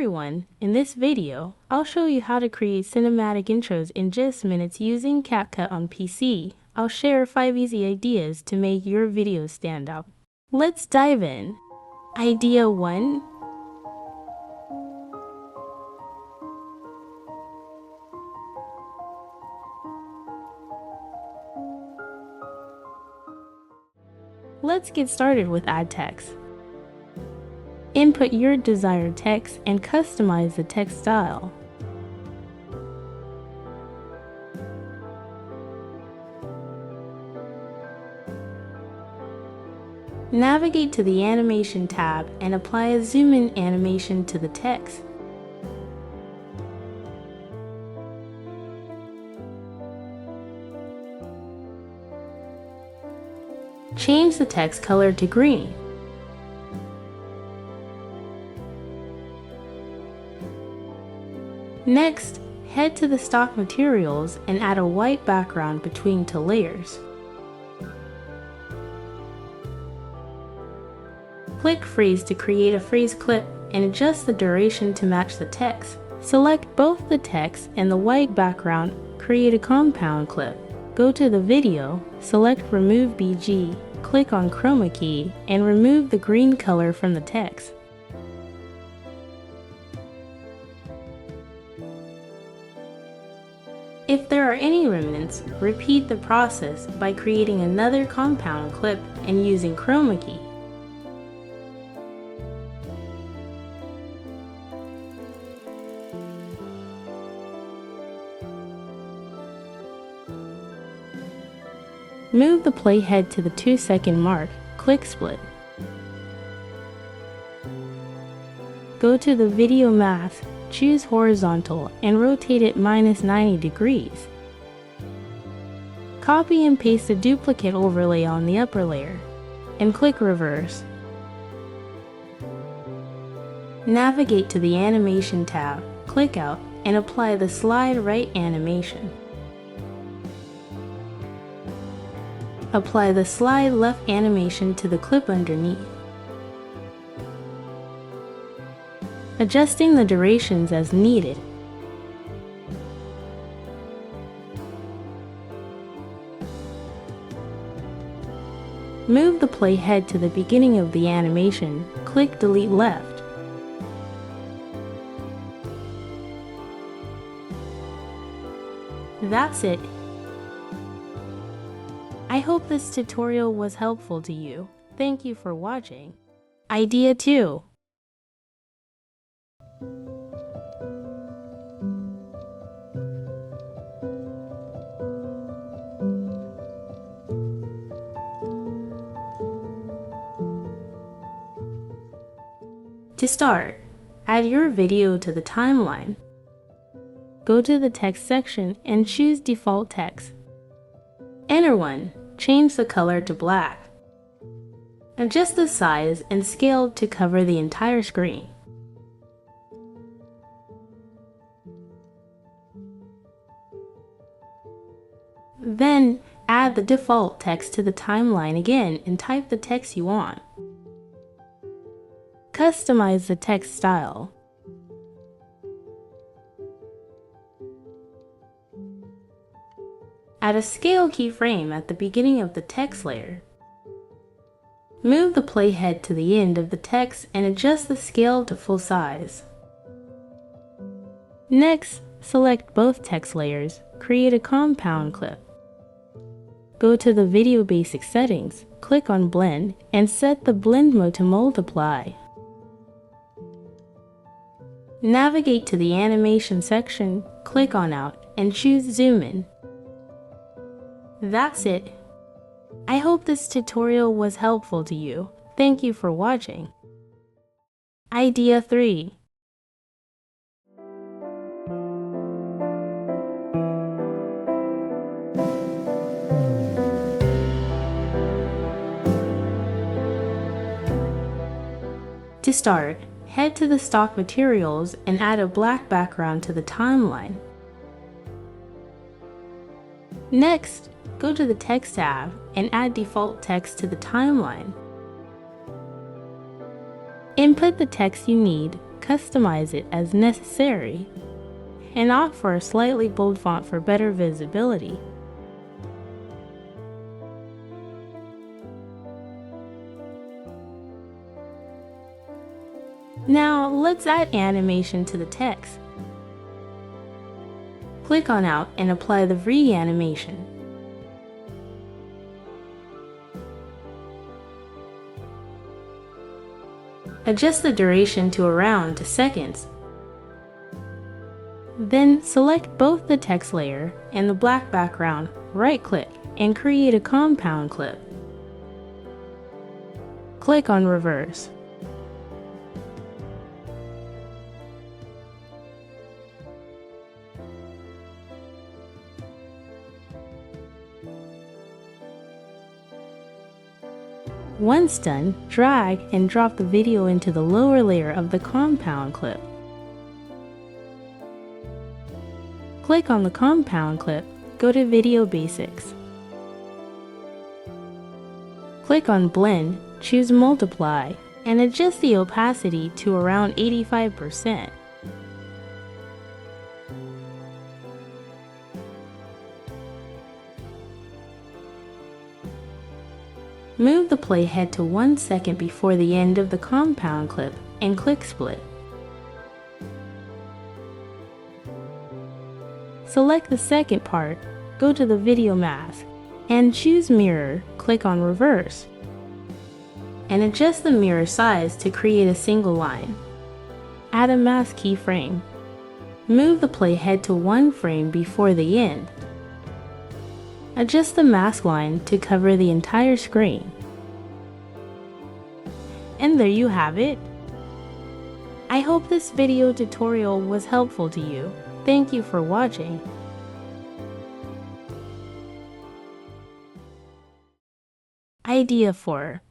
everyone, in this video, I'll show you how to create cinematic intros in just minutes using CapCut on PC. I'll share 5 easy ideas to make your videos stand out. Let's dive in. Idea 1. Let's get started with add text. Input your desired text and customize the text style. Navigate to the Animation tab and apply a zoom-in animation to the text. Change the text color to green. Next, head to the stock materials and add a white background between 2 layers. Click Freeze to create a freeze clip and adjust the duration to match the text. Select both the text and the white background, create a compound clip. Go to the video, select Remove BG, click on Chroma key, and remove the green color from the text. If there are any remnants, repeat the process by creating another compound clip and using Chroma key. Move the playhead to the 2-second mark, click Split. Go to the video mask, choose horizontal and rotate it -90 degrees. Copy and paste the duplicate overlay on the upper layer, and click Reverse. Navigate to the Animation tab, click out, and apply the Slide Right animation. Apply the Slide Left animation to the clip underneath. Adjusting the durations as needed. Move the playhead to the beginning of the animation, click Delete Left. That's it. I hope this tutorial was helpful to you. Thank you for watching. Idea 2. To start, add your video to the timeline. Go to the text section and choose Default Text. Enter one. Change the color to black. Adjust the size and scale to cover the entire screen. Then, add the default text to the timeline again and type the text you want. Customize the text style. Add a scale keyframe at the beginning of the text layer. Move the playhead to the end of the text and adjust the scale to full size. Next, select both text layers, create a compound clip. Go to the Video Basic settings, click on Blend, and set the blend mode to multiply. Navigate to the Animation section, click on Out, and choose Zoom In. That's it. I hope this tutorial was helpful to you. Thank you for watching. Idea 3. To start, head to the stock materials and add a black background to the timeline. Next, go to the Text tab and add default text to the timeline. Input the text you need, customize it as necessary, and opt for a slightly bold font for better visibility. Now let's add animation to the text. Click on Out and apply the V animation. Adjust the duration to around 2 seconds. Then select both the text layer and the black background, right-click, and create a compound clip. Click on Reverse. Once done, drag and drop the video into the lower layer of the compound clip. Click on the compound clip, go to Video Basics. Click on Blend, choose Multiply, and adjust the opacity to around 85%. Move the playhead to 1 second before the end of the compound clip and click Split. Select the second part, go to the video mask, and choose Mirror, click on Reverse, and adjust the mirror size to create a single line. Add a mask keyframe. Move the playhead to 1 frame before the end. Adjust the mask line to cover the entire screen. And there you have it. I hope this video tutorial was helpful to you. Thank you for watching. Idea 4.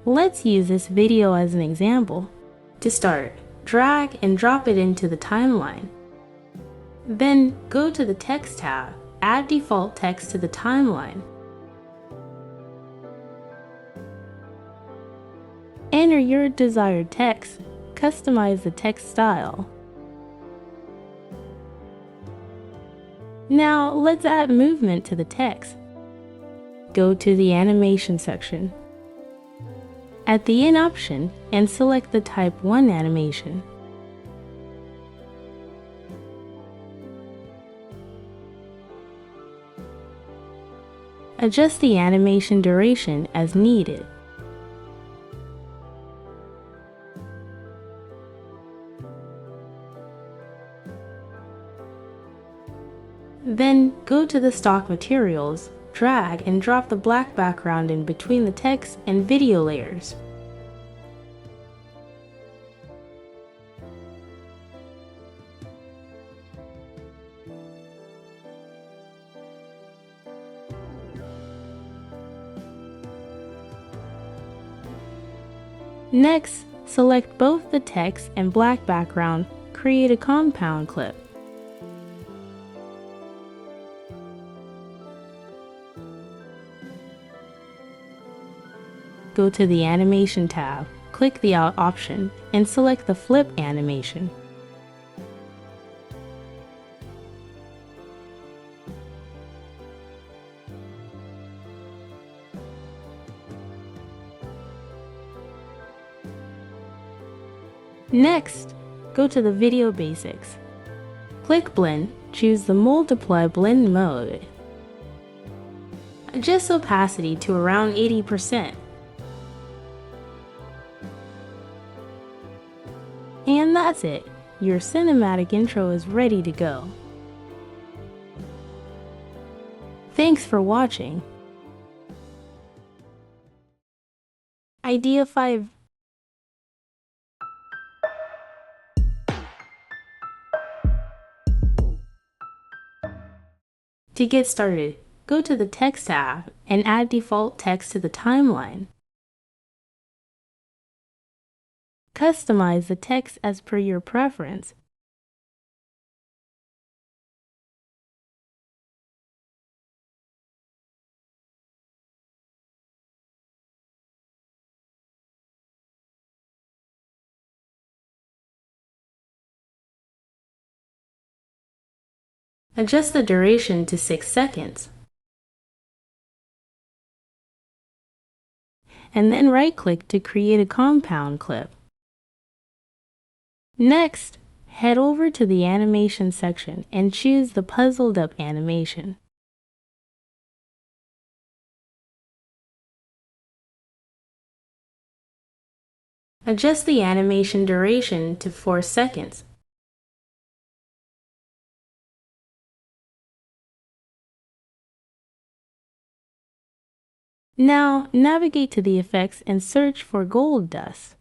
Let's use this video as an example. To start, drag and drop it into the timeline. Then go to the Text tab, add default text to the timeline. Enter your desired text, customize the text style. Now let's add movement to the text. Go to the animation section. At the In option and select the Type 1 animation. Adjust the animation duration as needed. Then go to the stock materials, drag and drop the black background in between the text and video layers. Next, select both the text and black background, create a compound clip. Go to the Animation tab, click the Out option, and select the Flip animation. Next, go to the Video Basics. Click Blend, choose the Multiply Blend mode. Adjust opacity to around 80%. And that's it. Your cinematic intro is ready to go. Thanks for watching. Idea 5. To get started, go to the Text tab and add default text to the timeline. customize the text as per your preference. Adjust the duration to 6 seconds. And then right-click to create a compound clip. Next, head over to the animation section and choose the puzzled up animation. Adjust the animation duration to 4 seconds. Now, navigate to the effects and search for gold dust.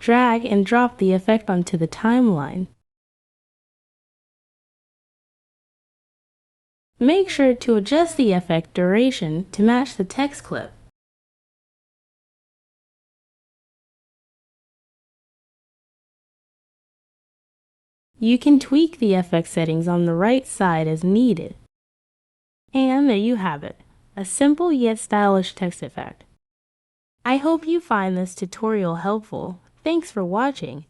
Drag and drop the effect onto the timeline. Make sure to adjust the effect duration to match the text clip. You can tweak the effect settings on the right side as needed. And there you have it, a simple yet stylish text effect. I hope you find this tutorial helpful. Thanks for watching.